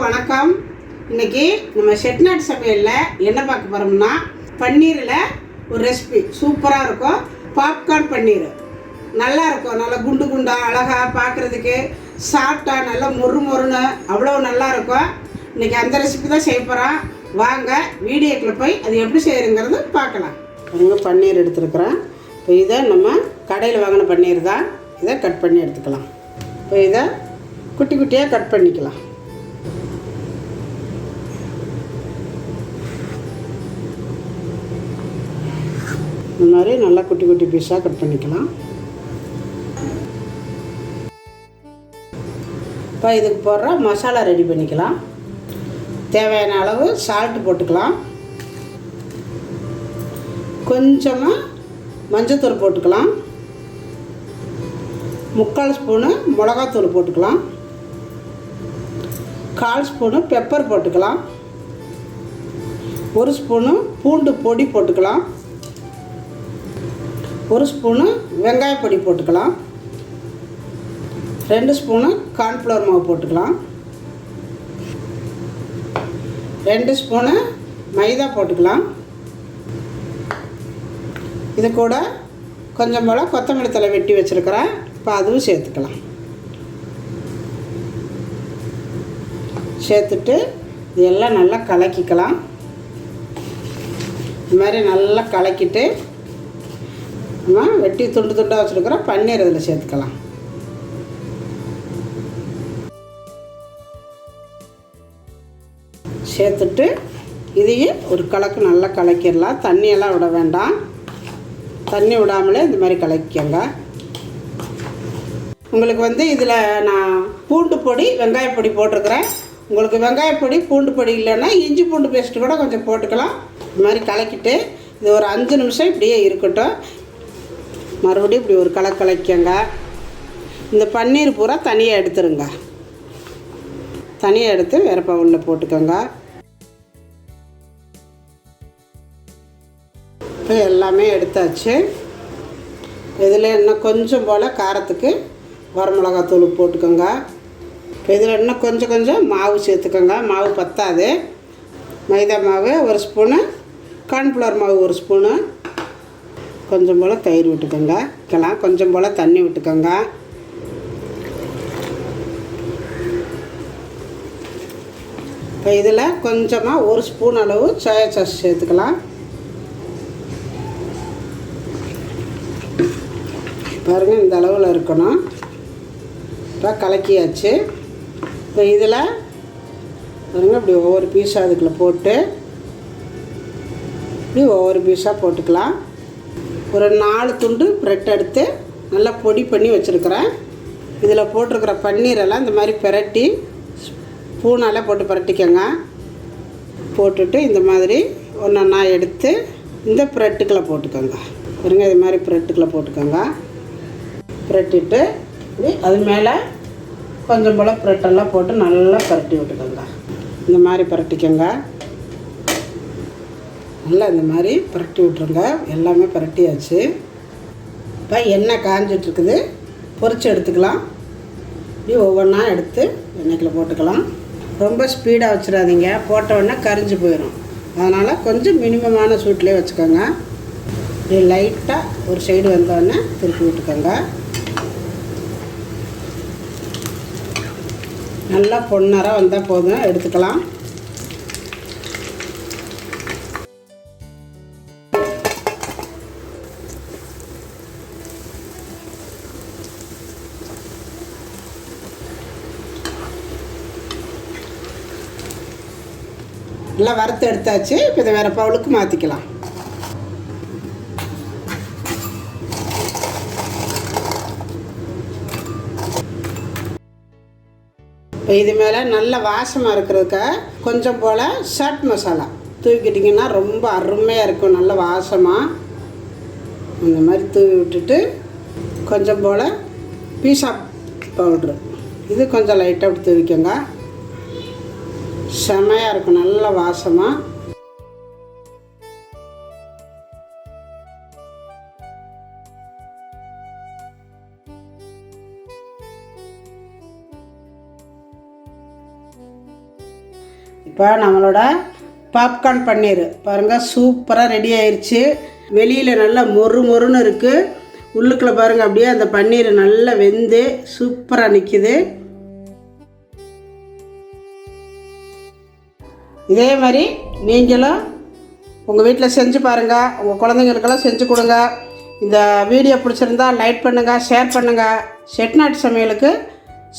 வணக்கம். இன்றைக்கி நம்ம செட்டிநாடு சமையலில் என்ன பார்க்க போகிறோம்னா, பன்னீரில் ஒரு ரெசிபி சூப்பராக இருக்கும். பாப்கார்ன் பன்னீர் நல்லா இருக்கும். நல்லா குண்டு குண்டாக அழகாக பார்க்குறதுக்கு சாப்பிட்டா நல்லா மொறு மொறுன்னு அவ்வளோ நல்லா இருக்கும். இன்றைக்கி அந்த ரெசிபி தான் செய்ய போகிறோம். வாங்க வீடியோக்குள்ளே போய் அது எப்படி செய்கிறங்கிறது பார்க்கலாம். பாருங்க, பன்னீர் எடுத்துருக்குறேன். இப்போ இதை நம்ம கடையில் வாங்கின பன்னீர் தான். இதை கட் பண்ணி எடுத்துக்கலாம். இப்போ இதை குட்டி குட்டியாக கட் பண்ணிக்கலாம். இந்த மாதிரி நல்லா குட்டி குட்டி பீஸாக கட் பண்ணிக்கலாம். இப்போ இதுக்கு போடுற மசாலா ரெடி பண்ணிக்கலாம். தேவையான அளவு சால்ட்டு போட்டுக்கலாம். கொஞ்சமாக மஞ்சத்தூள் போட்டுக்கலாம். 3/4 ஸ்பூனு மிளகாத்தூள் போட்டுக்கலாம். 1/4 ஸ்பூனு பெப்பர் போட்டுக்கலாம். 1 ஸ்பூனு பூண்டு பொடி போட்டுக்கலாம். 1 ஸ்பூனு வெங்காய பொடி போட்டுக்கலாம். 2 ஸ்பூனு கார்ன்ஃப்ளவர் மாவு போட்டுக்கலாம். 2 ஸ்பூனு மைதா போட்டுக்கலாம். இது கூட கொஞ்சம் போல் கொத்தமல்லி தழை வெட்டி வச்சுருக்கிறேன். இப்போ அதுவும் சேர்த்துக்கலாம். சேர்த்துட்டு இதெல்லாம் நல்லா கலக்கிக்கலாம். இது மாதிரி நல்லா கலக்கிட்டு நம்ம வெட்டி துண்டு துண்டாக வச்சுருக்கிற பன்னீர் இதில் சேர்த்துக்கலாம். சேர்த்துட்டு இதையும் ஒரு கலக்கு நல்லா கலக்கிடலாம். தண்ணியெல்லாம் விட வேண்டாம். தண்ணி விடாமலே இந்த மாதிரி கலக்கிக்கோங்க. உங்களுக்கு இதில் நான் பூண்டு பொடி வெங்காய பொடி போட்டிருக்கிறேன். உங்களுக்கு வெங்காய பொடி பூண்டு பொடி இல்லைன்னா இஞ்சி பூண்டு பேஸ்ட்டு கூட கொஞ்சம் போட்டுக்கலாம். இது மாதிரி கலக்கிட்டு இது ஒரு 5 நிமிஷம் இப்படியே இருக்கட்டும். மறுபடியும் இப்படி ஒரு கலக்கலைக்கங்க. இந்த பன்னீர் பூரா தனியாக எடுத்துருங்க. தனியாக எடுத்து வேறு பவுலில் போட்டுக்கோங்க. இப்போ எல்லாமே எடுத்தாச்சு. இதில் இன்னும் கொஞ்சம் போல் காரத்துக்கு வரமிளகாத்தூள் போட்டுக்கோங்க. இப்போ இதில் இன்னும் கொஞ்சம் மாவு சேர்த்துக்கோங்க. மாவு பத்தாது. மைதா மாவு 1 ஸ்பூனு, கார்ன்ஃப்ளவர் மாவு 1 ஸ்பூனு, கொஞ்சம் போல் தயிர் விட்டுக்கோங்க. கொஞ்சம் போல் தண்ணி விட்டுக்கோங்க. இப்போ இதில் கொஞ்சமாக 1 ஸ்பூன் அளவு சோயா சாஸ் சேர்த்துக்கலாம். பாருங்கள், இந்த அளவில் இருக்கணும். இப்போ கலக்கியாச்சு. இப்போ இதில் பாருங்கள், இப்படி ஒவ்வொரு பீஸாக அதுக்குள்ளே போட்டு இப்படி ஒவ்வொரு பீஸாக போட்டுக்கலாம். ஒரு 4 துண்டு ப்ரெட் எடுத்து நல்லா பொடி பண்ணி வச்சுருக்கிறேன். இதில் போட்டிருக்கிற பன்னீரெல்லாம் இந்த மாதிரி பிரட்டி ஸ்பூனால் போட்டு பிரட்டிக்கோங்க. போட்டுட்டு இந்த மாதிரி ஒன்றா எடுத்து இந்த ப்ரெட்டுக்குள்ளே போட்டுக்கோங்க. பாருங்க, இது மாதிரி ப்ரெட்டுக்குள்ளே போட்டுக்கோங்க. பிரட்டிட்டு இப்படி அது மேலே கொஞ்சம் போல் ப்ரெட்டெல்லாம் போட்டு நல்லா பிரட்டி விட்டுக்கோங்க. இந்த மாதிரி பிரட்டிக்கோங்க. நல்லா இந்த மாதிரி பிரட்டி விட்ருங்க. எல்லாமே பிரட்டியாச்சு. இப்போ எண்ணெய் காஞ்சிட்ருக்குது. பொரிச்சு எடுத்துக்கலாம். இப்படி ஒவ்வொன்றா எடுத்து எண்ணெய்க்குள்ளே போட்டுக்கலாம். ரொம்ப ஸ்பீடாக வச்சிடாதீங்க, போட்டவுடனே கரிஞ்சு போயிடும். அதனால் கொஞ்சம் மினிமமான சூட்லேயே வச்சுக்கோங்க. இப்படி லைட்டாக ஒரு சைடு வந்தோடனே திருப்பி விட்டுக்கோங்க. நல்லா பொன்னராக வந்தால் போதும், எடுத்துக்கலாம். நல்லா வறுத்து எடுத்தாச்சு. இப்போ இதை வேறு பவுலுக்கு மாற்றிக்கலாம். இப்போ இது மேலே நல்ல வாசமாக இருக்கிறதுக்காக கொஞ்சம் போல் சாட் மசாலா தூவிக்கிட்டிங்கன்னா ரொம்ப அருமையாக இருக்கும். நல்ல வாசமாக இந்த மாதிரி தூவி விட்டுட்டு கொஞ்சம் போல் பீஸா பவுட்ரு இது கொஞ்சம் லைட்டாக அப்படி தூவிக்கோங்க. செமையாக இருக்கும், நல்ல வாசமாக. இப்போ நம்மளோட பாப்கார்ன் பன்னீர் பாருங்கள் சூப்பராக ரெடி ஆயிடுச்சு. வெளியில் நல்லா மொறு மொறுன்னு இருக்குது, உள்ளுக்குள்ளே பாருங்கள் அப்படியே அந்த பன்னீர் நல்லா வெந்து சூப்பராக நிற்கிது. இதே மாதிரி நீங்களும் உங்கள் வீட்டில் செஞ்சு பாருங்கள், உங்கள் குழந்தைங்களுக்கெல்லாம் செஞ்சு கொடுங்க. இந்த வீடியோ பிடிச்சிருந்தா லைக் பண்ணுங்கள், ஷேர் பண்ணுங்கள், செட்டிநாட்டு சமையலுக்கு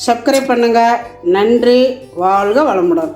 சப்ஸ்கிரைப் பண்ணுங்கள். நன்றி, வாழ்க வளமுடன்.